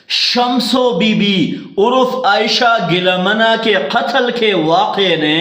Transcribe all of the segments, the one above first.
شمسو be be عرف عائشہ گلمنہ کے قتل کے واقعے نے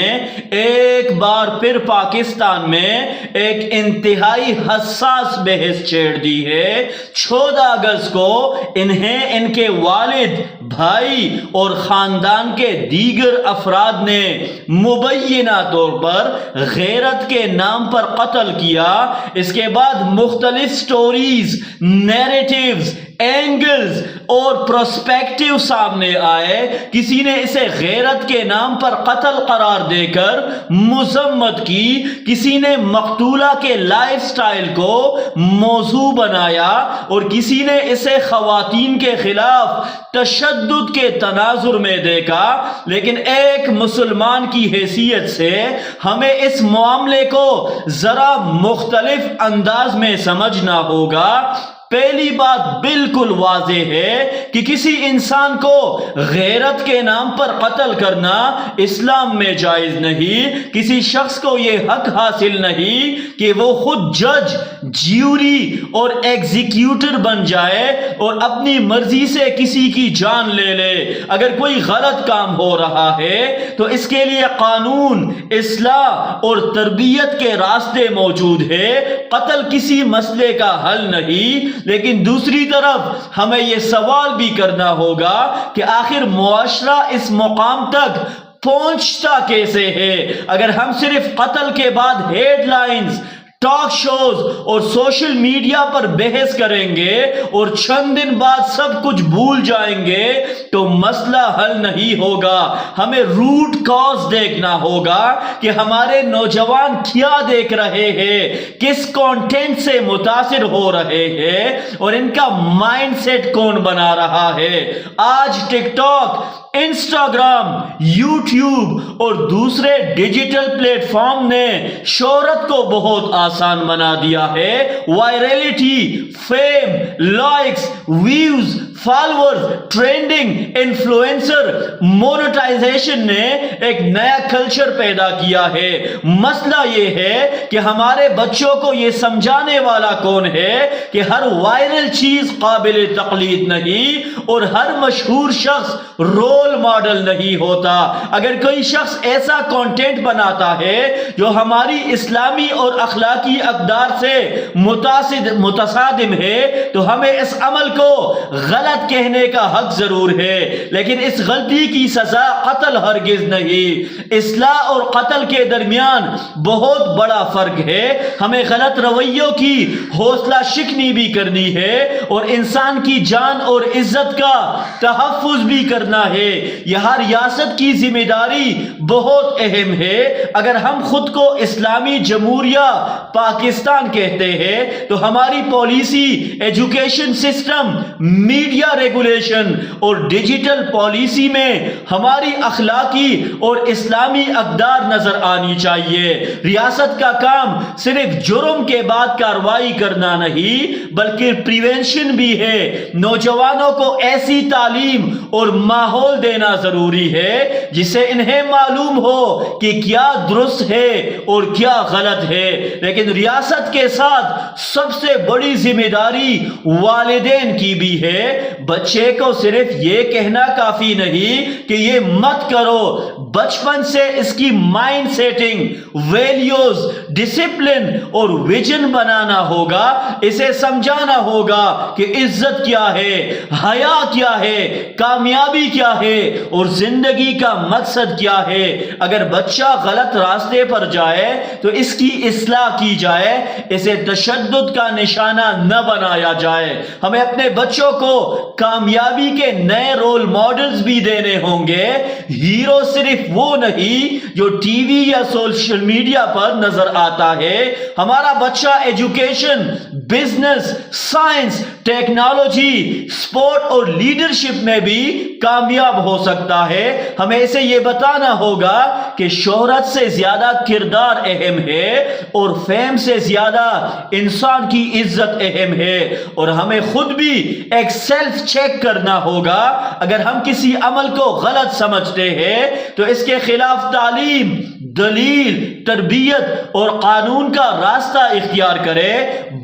ایک بار پھر پاکستان میں ایک انتہائی حساس بحث چھیڑ دی ہے۔ 14 اگست کو انہیں ان کے والد، بھائی اور خاندان کے دیگر افراد نے مبینہ طور پر غیرت کے نام پر قتل کیا۔ اس کے بعد مختلف سٹوریز، نیریٹیوز، اینگلز اور پرسپیکٹیو سامنے آئے۔ کسی نے اسے غیرت کے نام پر قتل قرار دے کر مذمت کی، کسی نے مقتولہ کے لائف سٹائل کو موضوع بنایا اور کسی نے اسے خواتین کے خلاف تشدد کے تناظر میں دیکھا۔ لیکن ایک مسلمان کی حیثیت سے ہمیں اس معاملے کو ذرا مختلف انداز میں سمجھنا ہوگا۔ پہلی بات بالکل واضح ہے کہ کسی انسان کو غیرت کے نام پر قتل کرنا اسلام میں جائز نہیں۔ کسی شخص کو یہ حق حاصل نہیں کہ وہ خود جج، جیوری اور ایگزیکیوٹر بن جائے اور اپنی مرضی سے کسی کی جان لے لے۔ اگر کوئی غلط کام ہو رہا ہے تو اس کے لیے قانون، اصلاح اور تربیت کے راستے موجود ہے۔ قتل کسی مسئلے کا حل نہیں، لیکن دوسری طرف ہمیں یہ سوال بھی کرنا ہوگا کہ آخر معاشرہ اس مقام تک پہنچتا کیسے ہے؟ اگر ہم صرف قتل کے بعد ہیڈ لائنز، ٹاک شوز اور سوشل میڈیا پر بحث کریں گے اور چند دن بعد سب کچھ بھول جائیں گے تو مسئلہ حل نہیں ہوگا۔ ہمیں روٹ کاز دیکھنا ہوگا کہ ہمارے نوجوان کیا دیکھ رہے ہیں، کس کانٹینٹ سے متاثر ہو رہے ہیں اور ان کا مائنڈ سیٹ کون بنا رہا ہے۔ آج ٹک ٹاک، انسٹاگرام، یوٹیوب اور دوسرے ڈیجیٹل پلیٹ فارم نے شہرت کو بہت آسان بنا دیا ہے۔ Virality, fame, likes, views, followers, trending, influencer, monetisation نے ایک نیا کلچر پیدا کیا ہے۔ مسئلہ یہ ہے کہ ہمارے بچوں کو یہ سمجھانے والا کون ہے کہ ہر وائرل چیز قابل تقلید نہیں اور ہر مشہور شخص رول ماڈل نہیں ہوتا۔ اگر کوئی شخص ایسا کانٹینٹ بناتا ہے جو ہماری اسلامی اور اخلاقی اقدار سے متصادم ہے تو ہمیں اس عمل کو غلط کہنے کا حق ضرور ہے، لیکن اس غلطی کی سزا قتل ہرگز نہیں۔ اصلاح اور قتل کے درمیان بہت بڑا فرق ہے۔ ہمیں غلط رویوں کی حوصلہ شکنی بھی کرنی ہے اور انسان کی جان اور عزت کا تحفظ بھی کرنا ہے۔ یہ ریاست کی ذمہ داری بہت اہم ہے۔ اگر ہم خود کو اسلامی جمہوریہ پاکستان کہتے ہیں تو ہماری policy, education system, media regulation اور ڈیجیٹل پالیسی میں ہماری اخلاقی اور اسلامی اقدار نظر آنی چاہیے۔ ریاست کا کام صرف جرم کے بعد کارروائی کرنا نہیں بلکہ پریونشن بھی ہے۔ نوجوانوں کو ایسی تعلیم اور ماحول دینا ضروری ہے جس سے انہیں معلوم ہو کہ کیا درست ہے اور کیا غلط ہے۔ لیکن ریاست کے ساتھ سب سے بڑی ذمہ داری والدین کی بھی ہے۔ بچے کو صرف یہ کہنا کافی نہیں کہ یہ مت کرو، بچپن سے اس کی مائنڈ سیٹنگ، ویلیوز، ڈسپلن اور ویژن بنانا ہوگا۔ اسے سمجھانا ہوگا کہ عزت کیا ہے، حیا کیا ہے، کامیابی کیا ہے اور زندگی کا مقصد کیا ہے۔ اگر بچہ غلط راستے پر جائے تو اس کی اصلاح کی جائے، اسے تشدد کا نشانہ نہ بنایا جائے۔ ہمیں اپنے بچوں کو کامیابی کے نئے رول ماڈلز بھی دینے ہوں گے۔ ہیرو صرف وہ نہیں جو ٹی وی یا سوشل میڈیا پر نظر آتا ہے۔ ہمارا بچہ education, business, science, technology, support اور لیڈرشپ میں بھی کامیاب ہو سکتا ہے۔ ہمیں اسے یہ بتانا ہوگا کہ شہرت سے زیادہ کردار اہم ہے اور فیم سے زیادہ انسان کی عزت اہم ہے۔ اور ہمیں خود بھی ایک سیلف چیک کرنا ہوگا۔ اگر ہم کسی عمل کو غلط سمجھتے ہیں تو اس کے خلاف تعلیم، دلیل، تربیت اور قانون کا راستہ اختیار کرے،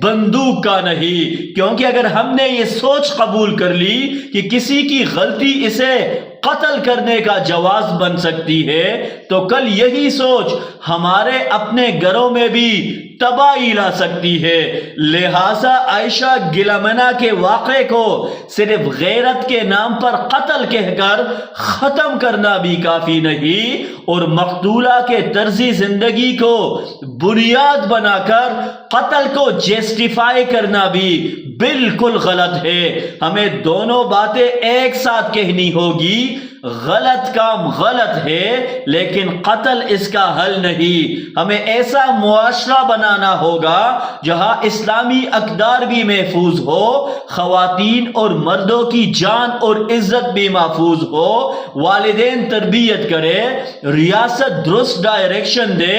بندوق کا نہیں۔ کیونکہ اگر ہم نے یہ سوچ قبول کر لی کہ کسی کی غلطی اسے قتل کرنے کا جواز بن سکتی ہے، تو کل یہی سوچ ہمارے اپنے گھروں میں بھی تباہی لا سکتی ہے۔ لہٰذا عائشہ گلمنہ کے واقعے کو صرف غیرت کے نام پر قتل کہہ کر ختم کرنا بھی کافی نہیں، اور مقتولہ کے طرز زندگی کو بنیاد بنا کر قتل کو جسٹیفائی کرنا بھی بالکل غلط ہے۔ ہمیں دونوں باتیں ایک ساتھ کہنی ہوگی۔ غلط کام غلط ہے، لیکن قتل اس کا حل نہیں۔ ہمیں ایسا معاشرہ بنانا ہوگا جہاں اسلامی اقدار بھی محفوظ ہو، خواتین اور مردوں کی جان اور عزت بھی محفوظ ہو، والدین تربیت کرے، ریاست درست ڈائریکشن دے،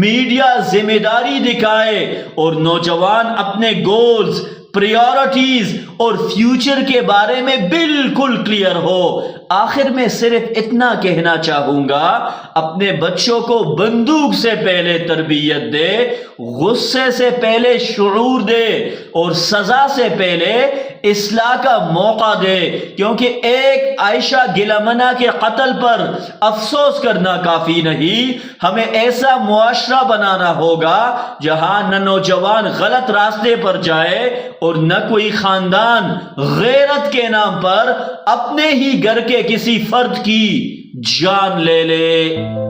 میڈیا ذمہ داری دکھائے، اور نوجوان اپنے گولز، پریورٹیز اور فیوچر کے بارے میں بالکل کلیئر ہو۔ آخر میں صرف اتنا کہنا چاہوں گا، اپنے بچوں کو بندوق سے پہلے تربیت دے، غصے سے پہلے شعور دے، اور سزا سے پہلے اصلاح کا موقع دے، کیونکہ ایک عائشہ گلمنہ کے قتل پر افسوس کرنا کافی نہیں۔ ہمیں ایسا معاشرہ بنانا ہوگا جہاں نہ نوجوان غلط راستے پر جائے اور نہ کوئی خاندان غیرت کے نام پر اپنے ہی گھر کے کسی فرد کی جان لے لے۔